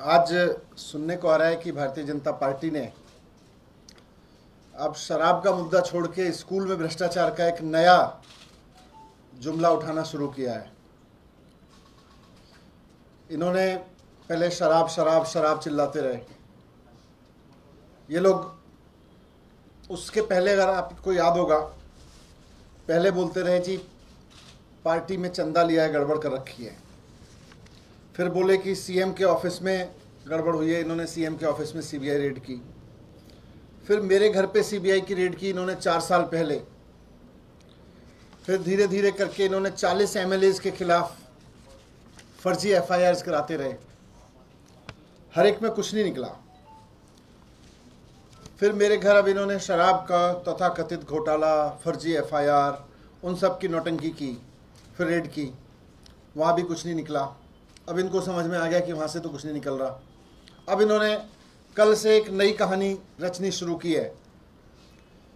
आज सुनने को आ रहा है कि भारतीय जनता पार्टी ने अब शराब का मुद्दा छोड़ के स्कूल में भ्रष्टाचार का एक नया जुमला उठाना शुरू किया है। इन्होंने पहले शराब शराब शराब चिल्लाते रहे। ये लोग उसके पहले, अगर आपको याद होगा, पहले बोलते रहे जी पार्टी में चंदा लिया है, गड़बड़ कर रखी है। फिर बोले कि सीएम के ऑफिस में गड़बड़ हुई है, इन्होंने सीएम के ऑफिस में सीबीआई रेड की। फिर मेरे घर पे सीबीआई की रेड की इन्होंने 4 साल पहले। फिर धीरे धीरे करके इन्होंने 40 एमएलएज के खिलाफ फर्जी एफआईआर कराते रहे, हर एक में कुछ नहीं निकला। फिर मेरे घर अब इन्होंने शराब का तथाकथित घोटाला, फर्जी एफआईआर, उन सब की नौटंकी की। फिर रेड की, वहाँ भी कुछ नहीं निकला। अब इनको समझ में आ गया कि वहाँ से तो कुछ नहीं निकल रहा। अब इन्होंने कल से एक नई कहानी रचनी शुरू की है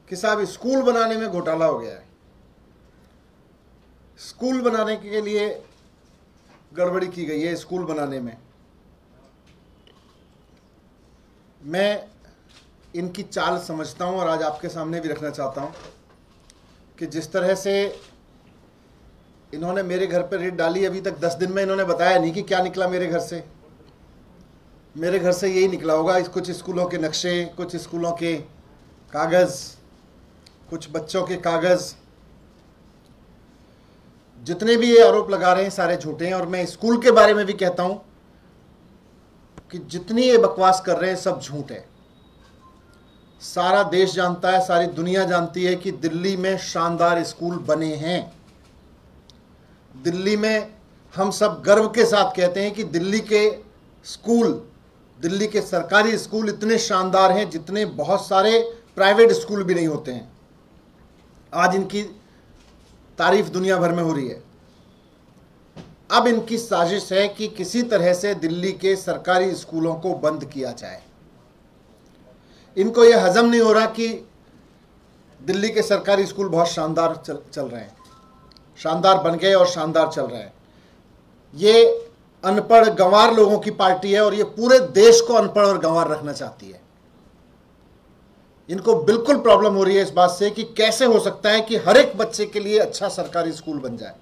कि साहब स्कूल बनाने में घोटाला हो गया है, स्कूल बनाने के लिए गड़बड़ी की गई है। स्कूल बनाने में मैं इनकी चाल समझता हूं और आज आपके सामने भी रखना चाहता हूं कि जिस तरह से इन्होंने मेरे घर पर रेड डाली, अभी तक 10 दिन में इन्होंने बताया नहीं कि क्या निकला मेरे घर से। मेरे घर से यही निकला होगा, कुछ स्कूलों के नक्शे, कुछ स्कूलों के कागज़, कुछ बच्चों के कागज़। जितने भी ये आरोप लगा रहे हैं सारे झूठे हैं। और मैं स्कूल के बारे में भी कहता हूं कि जितनी ये बकवास कर रहे हैं सब झूठ है। सारा देश जानता है, सारी दुनिया जानती है कि दिल्ली में शानदार स्कूल बने हैं। दिल्ली में हम सब गर्व के साथ कहते हैं कि दिल्ली के स्कूल, दिल्ली के सरकारी स्कूल इतने शानदार हैं जितने बहुत सारे प्राइवेट स्कूल भी नहीं होते हैं। आज इनकी तारीफ दुनिया भर में हो रही है। अब इनकी साजिश है कि किसी तरह से दिल्ली के सरकारी स्कूलों को बंद किया जाए। इनको यह हजम नहीं हो रहा कि दिल्ली के सरकारी स्कूल बहुत शानदार चल रहे हैं, शानदार बन गए और शानदार चल रहे हैं। ये अनपढ़ गंवार लोगों की पार्टी है और ये पूरे देश को अनपढ़ और गंवार रखना चाहती है। इनको बिल्कुल प्रॉब्लम हो रही है इस बात से कि कैसे हो सकता है कि हर एक बच्चे के लिए अच्छा सरकारी स्कूल बन जाए।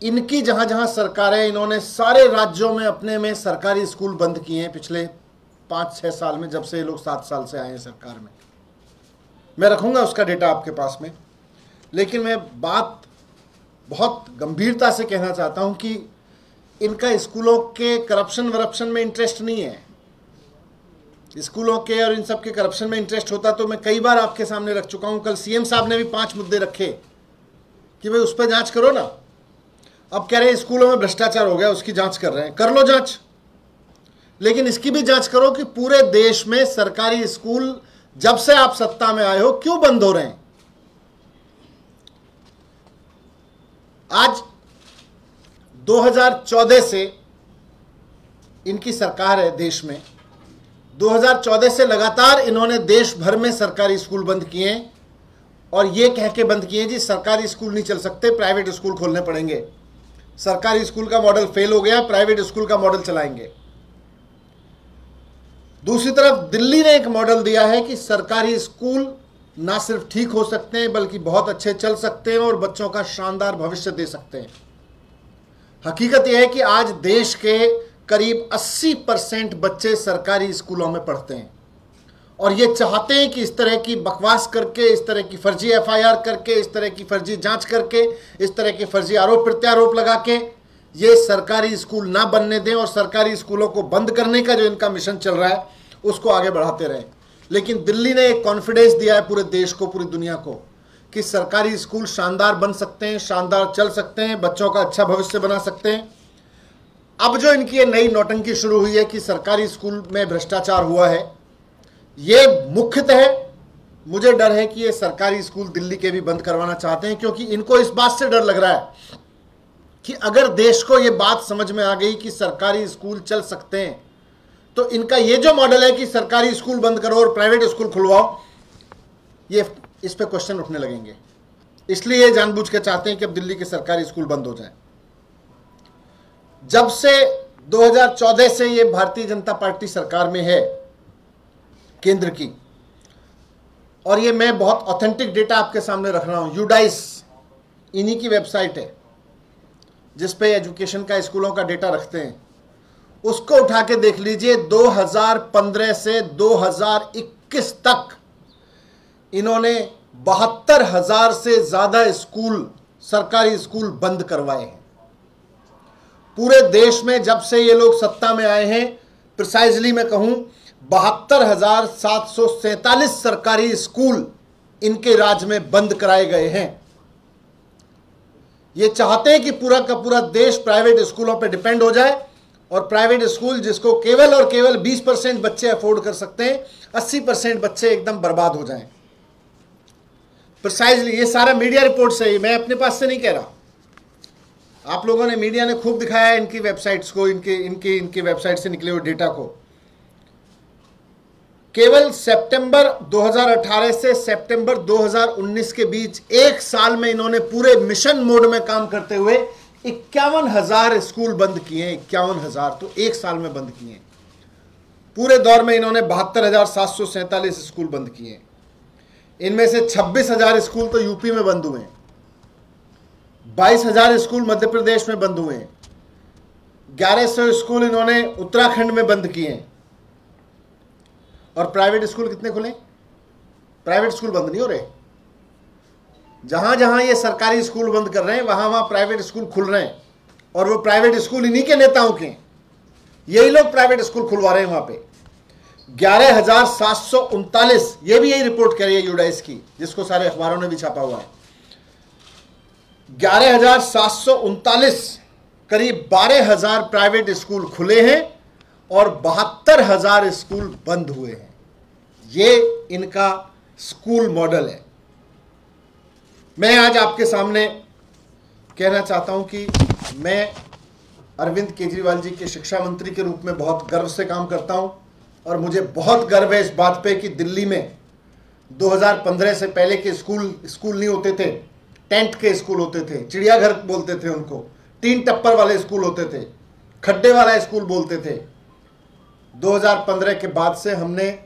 इनकी जहां जहां सरकारें, इन्होंने सारे राज्यों में अपने में सरकारी स्कूल बंद किए हैं पिछले 5-6 साल में, जब से ये लोग 7 साल से आए हैं सरकार में। मैं रखूंगा उसका डेटा आपके पास में। लेकिन मैं बात बहुत गंभीरता से कहना चाहता हूं कि इनका स्कूलों के करप्शन वरप्शन में इंटरेस्ट नहीं है। स्कूलों के और इन सब के करप्शन में इंटरेस्ट होता तो मैं कई बार आपके सामने रख चुका हूं। कल सीएम साहब ने भी 5 मुद्दे रखे कि भाई उस पर जांच करो ना। अब कह रहे हैं स्कूलों में भ्रष्टाचार हो गया, उसकी जांच कर रहे हैं। कर लो जांच, लेकिन इसकी भी जांच करो कि पूरे देश में सरकारी स्कूल जब से आप सत्ता में आए हो क्यों बंद हो रहे हैं। आज 2014 से इनकी सरकार है देश में। 2014 से लगातार इन्होंने देश भर में सरकारी स्कूल बंद किए और ये कह के बंद किए जी सरकारी स्कूल नहीं चल सकते, प्राइवेट स्कूल खोलने पड़ेंगे। सरकारी स्कूल का मॉडल फेल हो गया, प्राइवेट स्कूल का मॉडल चलाएंगे। दूसरी तरफ दिल्ली ने एक मॉडल दिया है कि सरकारी स्कूल ना सिर्फ ठीक हो सकते हैं बल्कि बहुत अच्छे चल सकते हैं और बच्चों का शानदार भविष्य दे सकते हैं। हकीकत यह है कि आज देश के करीब 80% बच्चे सरकारी स्कूलों में पढ़ते हैं और ये चाहते हैं कि इस तरह की बकवास करके, इस तरह की फर्जी एफआईआर करके, इस तरह की फर्जी जांच करके, इस तरह के फर्जी आरोप प्रत्यारोप लगा के ये सरकारी स्कूल ना बनने दें और सरकारी स्कूलों को बंद करने का जो इनका मिशन चल रहा है उसको आगे बढ़ाते रहें। लेकिन दिल्ली ने एक कॉन्फिडेंस दिया है पूरे देश को, पूरी दुनिया को, कि सरकारी स्कूल शानदार बन सकते हैं, शानदार चल सकते हैं, बच्चों का अच्छा भविष्य बना सकते हैं। अब जो इनकी ये नई नौटंकी शुरू हुई है कि सरकारी स्कूल में भ्रष्टाचार हुआ है, ये मुख्यतः मुझे डर है कि ये सरकारी स्कूल दिल्ली के भी बंद करवाना चाहते हैं, क्योंकि इनको इस बात से डर लग रहा है कि अगर देश को ये बात समझ में आ गई कि सरकारी स्कूल चल सकते हैं तो इनका ये जो मॉडल है कि सरकारी स्कूल बंद करो और प्राइवेट स्कूल खुलवाओ, ये इस पे क्वेश्चन उठने लगेंगे। इसलिए ये जानबूझ के चाहते हैं कि अब दिल्ली के सरकारी स्कूल बंद हो जाए। जब से 2014 से ये भारतीय जनता पार्टी सरकार में है, केंद्र की, और ये मैं बहुत ऑथेंटिक डेटा आपके सामने रख रहा हूं। यूडाइस इन्हीं की वेबसाइट है जिस पे एजुकेशन का, स्कूलों का डेटा रखते हैं। उसको उठा के देख लीजिए, 2015 से 2021 तक इन्होंने 72,000 से ज्यादा स्कूल, सरकारी स्कूल बंद करवाए हैं। पूरे देश में जब से ये लोग सत्ता में आए हैं, प्रिसाइजली मैं कहूं 72,747 सरकारी स्कूल इनके राज्य में बंद कराए गए हैं। ये चाहते हैं कि पूरा का पूरा देश प्राइवेट स्कूलों पर डिपेंड हो जाए, और प्राइवेट स्कूल जिसको केवल और केवल 20% बच्चे अफोर्ड कर सकते हैं, 80% बच्चे एकदम बर्बाद हो जाएं। प्रिसाइजली ये सारा मीडिया रिपोर्ट से ही, मैं अपने पास से नहीं कह रहा। आप लोगों ने, मीडिया ने खूब दिखाया है इनकी वेबसाइट्स को, इनकी वेबसाइट से निकले हुए डेटा को। केवल सितंबर 2018 से सितंबर 2019 के बीच एक साल में इन्होंने पूरे मिशन मोड में काम करते हुए 51,000 स्कूल बंद किए हैं। 51,000 तो एक साल में बंद किए हैं। पूरे दौर में इन्होंने 72,747 स्कूल बंद किए हैं। इनमें से 26,000 स्कूल तो यूपी में बंद हुए हैं, 22,000 स्कूल मध्य प्रदेश में बंद हुए हैं, 1100 स्कूल इन्होंने उत्तराखंड में बंद किए हैं। और प्राइवेट स्कूल कितने खुले? प्राइवेट स्कूल बंद नहीं हो रहे। जहां जहां ये सरकारी स्कूल बंद कर रहे हैं, वहां वहां प्राइवेट स्कूल खुल रहे हैं, और वो प्राइवेट स्कूल इन्हीं के नेताओं के, यही लोग प्राइवेट स्कूल खुलवा रहे हैं वहां पे। 11,739, ये भी यही रिपोर्ट कह रही है यूडाइस की, जिसको सारे अखबारों ने भी छापा हुआ है। 11,739, करीब 12,000 प्राइवेट स्कूल खुले हैं और 72,000 स्कूल बंद हुए हैं। ये इनका स्कूल मॉडल है। मैं आज आपके सामने कहना चाहता हूं कि मैं अरविंद केजरीवाल जी के शिक्षा मंत्री के रूप में बहुत गर्व से काम करता हूं, और मुझे बहुत गर्व है इस बात पे कि दिल्ली में 2015 से पहले के स्कूल नहीं होते थे, टेंट के स्कूल होते थे, चिड़ियाघर बोलते थे उनको, 3 टप्पर वाले स्कूल होते थे, खड्डे वाला स्कूल बोलते थे। 2015 के बाद से हमने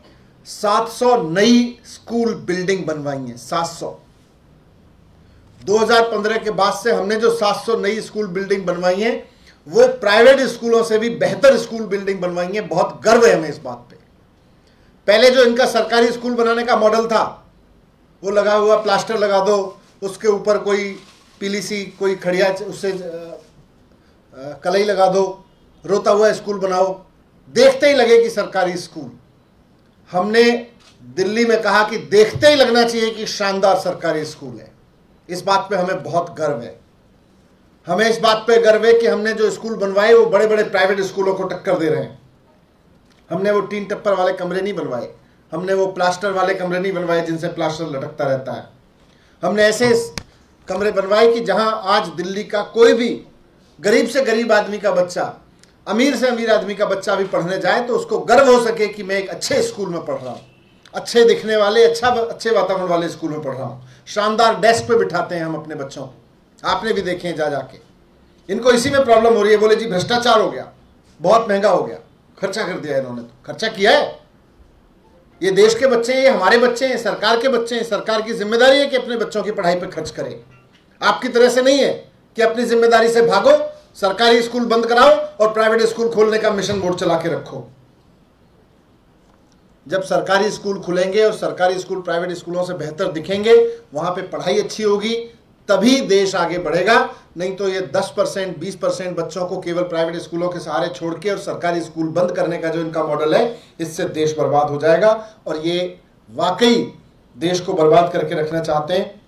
700 नई स्कूल बिल्डिंग बनवाई हैं। 700 2015 के बाद से हमने जो 700 नई स्कूल बिल्डिंग बनवाई हैं, वो प्राइवेट स्कूलों से भी बेहतर स्कूल बिल्डिंग बनवाई है। बहुत गर्व है हमें इस बात पे। पहले जो इनका सरकारी स्कूल बनाने का मॉडल था, वो लगा हुआ प्लास्टर लगा दो, उसके ऊपर कोई पीली सी कोई खड़िया, उससे कलई लगा दो, रोता हुआ स्कूल बनाओ, देखते ही लगे कि सरकारी स्कूल। हमने दिल्ली में कहा कि देखते ही लगना चाहिए कि शानदार सरकारी स्कूल है। इस बात पे हमें बहुत गर्व है। हमें इस बात पे गर्व है कि हमने जो स्कूल बनवाए वो बड़े बड़े प्राइवेट स्कूलों को टक्कर दे रहे हैं। हमने वो 3 टप्पर वाले कमरे नहीं बनवाए, हमने वो प्लास्टर वाले कमरे नहीं बनवाए जिनसे प्लास्टर लटकता रहता है। हमने ऐसे कमरे बनवाए कि जहां आज दिल्ली का कोई भी गरीब से गरीब आदमी का बच्चा, अमीर से अमीर आदमी का बच्चा भी पढ़ने जाए तो उसको गर्व हो सके कि मैं एक अच्छे स्कूल में पढ़ रहा हूँ, अच्छे दिखने वाले, अच्छे वातावरण वाले स्कूल में पढ़ रहा हूँ। शानदार डेस्क पे बिठाते हैं हम अपने बच्चों को, आपने भी देखे हैं जा जाके। इनको इसी में प्रॉब्लम हो रही है, बोले जी भ्रष्टाचार हो गया, बहुत महंगा हो गया, खर्चा कर दिया इन्होंने। तो खर्चा किया है, ये देश के बच्चे हैं, ये हमारे बच्चे हैं, सरकार के बच्चे हैं। सरकार की जिम्मेदारी है कि अपने बच्चों की पढ़ाई पर खर्च करे। आपकी तरह से नहीं है कि अपनी जिम्मेदारी से भागो, सरकारी स्कूल बंद कराओ और प्राइवेट स्कूल खोलने का मिशन बोर्ड चला के रखो। जब सरकारी स्कूल खुलेंगे और सरकारी स्कूल प्राइवेट स्कूलों से बेहतर दिखेंगे, वहां पे पढ़ाई अच्छी होगी, तभी देश आगे बढ़ेगा। नहीं तो ये 10%, 20% बच्चों को केवल प्राइवेट स्कूलों के सहारे छोड़ के और सरकारी स्कूल बंद करने का जो इनका मॉडल है, इससे देश बर्बाद हो जाएगा। और ये वाकई देश को बर्बाद करके रखना चाहते हैं।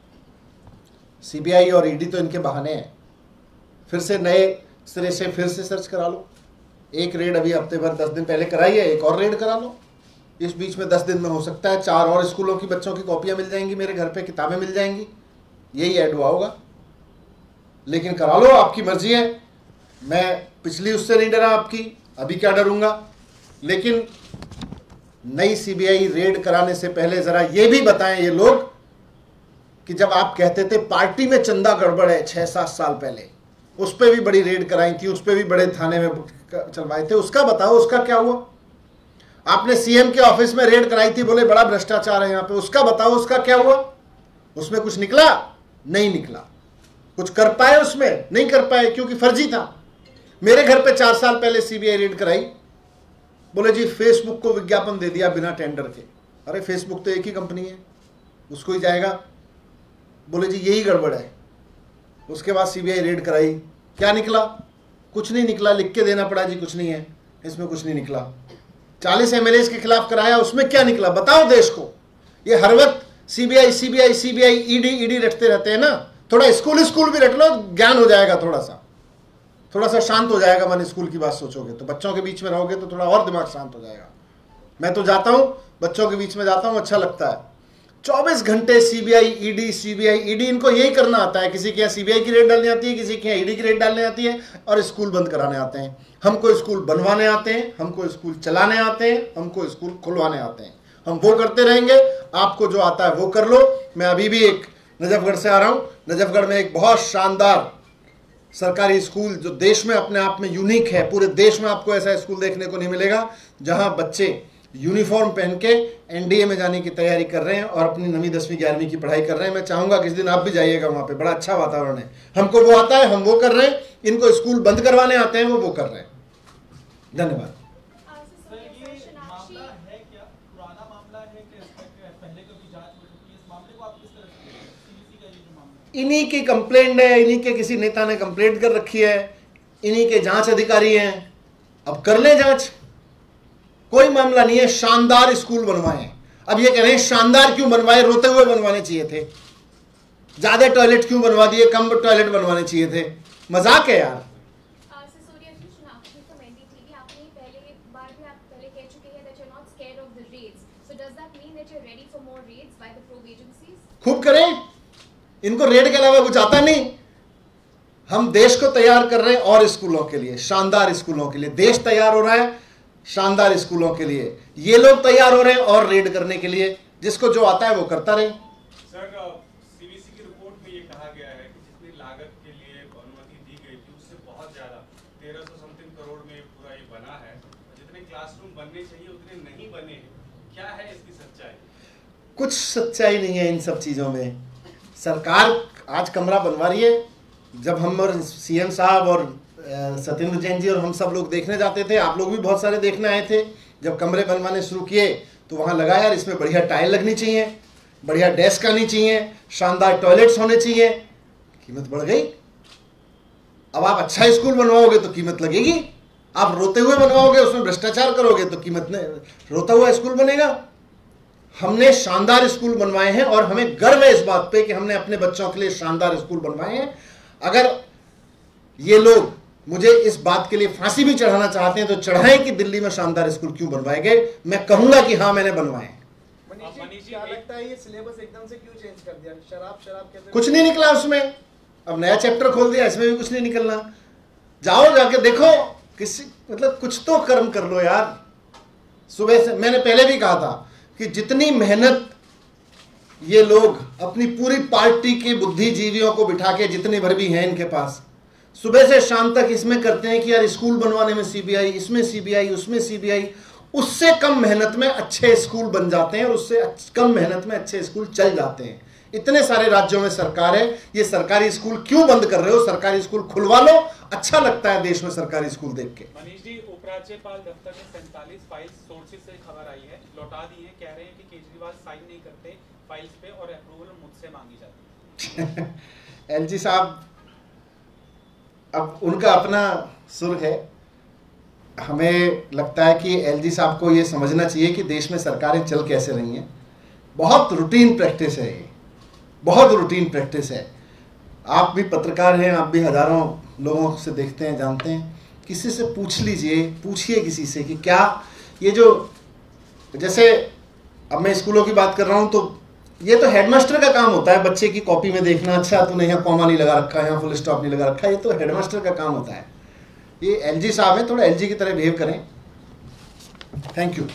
सीबीआई और ईडी तो इनके बहाने हैं। फिर से नए सिरे से फिर से सर्च करा लो। एक रेड अभी हफ्ते भर 10 दिन पहले कराई है, एक और रेड करा लो। इस बीच में 10 दिन में हो सकता है 4 और स्कूलों की बच्चों की कॉपियां मिल जाएंगी, मेरे घर पे किताबें मिल जाएंगी, यही ऐड हुआ होगा। लेकिन करा लो, आपकी मर्जी है। मैं पिछली उससे नहीं डरा आपकी, अभी क्या डरूंगा। लेकिन नई सीबीआई रेड कराने से पहले जरा ये भी बताएं ये लोग कि जब आप कहते थे पार्टी में चंदा गड़बड़ है 6-7 साल पहले, उस पर भी बड़ी रेड कराई थी, उस पर भी बड़े थाने में चलवाए थे, उसका बताओ उसका क्या हुआ? आपने सीएम के ऑफिस में रेड कराई थी, बोले बड़ा भ्रष्टाचार है यहाँ पे, उसका बताओ उसका क्या हुआ? उसमें कुछ निकला? नहीं निकला। कुछ कर पाए उसमें? नहीं कर पाए, क्योंकि फर्जी था। मेरे घर पे 4 साल पहले सीबीआई रेड कराई, बोले जी फेसबुक को विज्ञापन दे दिया बिना टेंडर के। अरे फेसबुक तो एक ही कंपनी है, उसको ही जाएगा। बोले जी यही गड़बड़ है। उसके बाद सीबीआई रेड कराई, क्या निकला? कुछ नहीं निकला, लिख के देना पड़ा जी कुछ नहीं है, इसमें कुछ नहीं निकला। 40 एमएलए के खिलाफ कराया, उसमें क्या निकला बताओ देश को? ये हर वक्त सीबीआई सीबीआई सीबीआई ईडी रटते रहते हैं ना। थोड़ा स्कूल भी रट लो, ज्ञान हो जाएगा, थोड़ा सा शांत हो जाएगा मन। स्कूल की बात सोचोगे तो, बच्चों के बीच में रहोगे तो थोड़ा और दिमाग शांत हो जाएगा। मैं तो जाता हूं, बच्चों के बीच में जाता हूं, अच्छा लगता है। 24 घंटे सीबीआई ईडी, इनको यही करना आता है। किसी के यहाँ सीबीआई की रेड डालनी आती है, किसी के यहाँ ईडी की रेड डालनी आती है, और स्कूल बंद कराने आते हैं। हमको स्कूल बनवाने आते हैं, हमको स्कूल चलाने आते हैं, हमको स्कूल खुलवाने आते हैं। हम वो करते रहेंगे, आपको जो आता है वो कर लो। मैं अभी भी एक नजफगढ़ से आ रहा हूं। नजफगढ़ में एक बहुत शानदार सरकारी स्कूल जो देश में अपने आप में यूनिक है। पूरे देश में आपको ऐसा स्कूल देखने को नहीं मिलेगा जहां बच्चे यूनिफॉर्म पहन के एनडीए में जाने की तैयारी कर रहे हैं और अपनी 9वीं 10वीं 11वीं की पढ़ाई कर रहे हैं। मैं चाहूंगा किसी दिन आप भी जाइएगा वहां पे, बड़ा अच्छा वातावरण है। हमको वो आता है, हम वो कर रहे हैं। इनको स्कूल बंद करवाने आते हैं, वो कर रहे हैं। धन्यवाद। इन्हीं की कंप्लेंट है, इन्हीं के किसी नेता ने कंप्लेंट कर रखी है, इन्हीं के जांच अधिकारी हैं। अब कर ले जांच, कोई मामला नहीं है। शानदार स्कूल बनवाए। अब ये कह रहे हैं शानदार क्यों बनवाए, रोते हुए बनवाने चाहिए थे। ज्यादा टॉयलेट क्यों बनवा दिए, कम टॉयलेट बनवाने चाहिए थे। मजाक है यार। खूब करें, इनको रेड के अलावा कुछ आता नहीं। हम देश को तैयार कर रहे हैं और स्कूलों के लिए, शानदार स्कूलों के लिए। देश तैयार हो रहा है शानदार स्कूलों के लिए, ये लोग तैयार हो रहे हैं और रेड करने के लिए। जिसको जो आता है वो करता रहे। सर, सीबीसी की रिपोर्ट में ये कहा गया है कि जितनी लागत के लिए अनुमति दी गई थी उससे बहुत ज्यादा 1300 समथिंग करोड़ में पूरा ये बना है। जितने क्लासरूम बनने चाहिए उतने नहीं बने हैं। क्या है इसकी सच्चाई? कुछ सच्चाई नहीं है इन सब चीजों में। सरकार आज कमरा बनवा रही है। जब हम और सीएम साहब और सत्येंद्र जैन जी और हम सब लोग देखने जाते थे, आप लोग भी बहुत सारे देखने आए थे, जब कमरे बनवाने शुरू किए तो वहाँ लगा यार इसमें बढ़िया टाइल लगनी चाहिए, बढ़िया डेस्क आनी चाहिए, शानदार टॉयलेट्स होने चाहिए। कीमत बढ़ गई। अब आप अच्छा स्कूल बनवाओगे तो कीमत लगेगी, आप रोते हुए बनवाओगे, उसमें भ्रष्टाचार करोगे तो कीमत नहीं, रोता हुआ स्कूल बनेगा। हमने शानदार स्कूल बनवाए हैं और हमें गर्व है इस बात पे कि हमने अपने बच्चों के लिए शानदार स्कूल बनवाए हैं। अगर ये लोग मुझे इस बात के लिए फांसी भी चढ़ाना चाहते हैं तो चढ़ाएं कि दिल्ली में शानदार स्कूल क्यों बनवाए गए। मैं कहूंगा कि हाँ मैंने बनवाए। क्या लगता है ये सिलेबस एकदम से क्यों चेंज कर दिया? शराब कहते कुछ नहीं निकला उसमें, अब नया चैप्टर खोल दिया, इसमें भी कुछ नहीं निकलना। जाओ जाके देखो, किसी मतलब कुछ तो कर्म कर लो यार। सुबह से मैंने पहले भी कहा था कि जितनी मेहनत ये लोग अपनी पूरी पार्टी के बुद्धिजीवियों को बिठा के, जितने भर भी हैं इनके पास, सुबह से शाम तक इसमें करते हैं कि यार स्कूल बनवाने में सीबीआई, इसमें सीबीआई, उसमें सीबीआई, उससे कम मेहनत में अच्छे स्कूल बन जाते हैं और उससे कम मेहनत में अच्छे स्कूल चल जाते हैं। इतने सारे राज्यों में सरकार है, ये सरकारी स्कूल क्यों बंद कर रहे हो? सरकारी स्कूल खुलवा लो, अच्छा लगता है देश में सरकारी स्कूल देख के। मनीष जी, उपराज्यपाल दफ्तर में 47 फाइल्स सोर्सेज से खबर आई है, लौटा दी है। कह रहे हैं कि केजरीवाल साइन नहीं करते फाइल्स पे और अप्रूवल मुझसे मांगी जाती है। एलजी साहब, अब उनका अपना सुर है। हमें लगता है कि एलजी साहब को ये समझना चाहिए कि देश में सरकारें चल कैसे रही हैं। बहुत रूटीन प्रैक्टिस है ये, बहुत रूटीन प्रैक्टिस है। आप भी पत्रकार हैं, आप भी हजारों लोगों से देखते हैं, जानते हैं। किसी से पूछ लीजिए, पूछिए किसी से कि क्या ये जो, जैसे अब मैं स्कूलों की बात कर रहा हूँ तो ये तो हेडमास्टर का काम होता है, बच्चे की कॉपी में देखना, अच्छा तूने यहाँ कॉमा नहीं लगा रखा, यहाँ फुल स्टॉप नहीं लगा रखा, ये तो हेडमास्टर का काम होता है। ये एलजी साहब हैं, थोड़ा एलजी की तरह बिहेव करें। Thank you.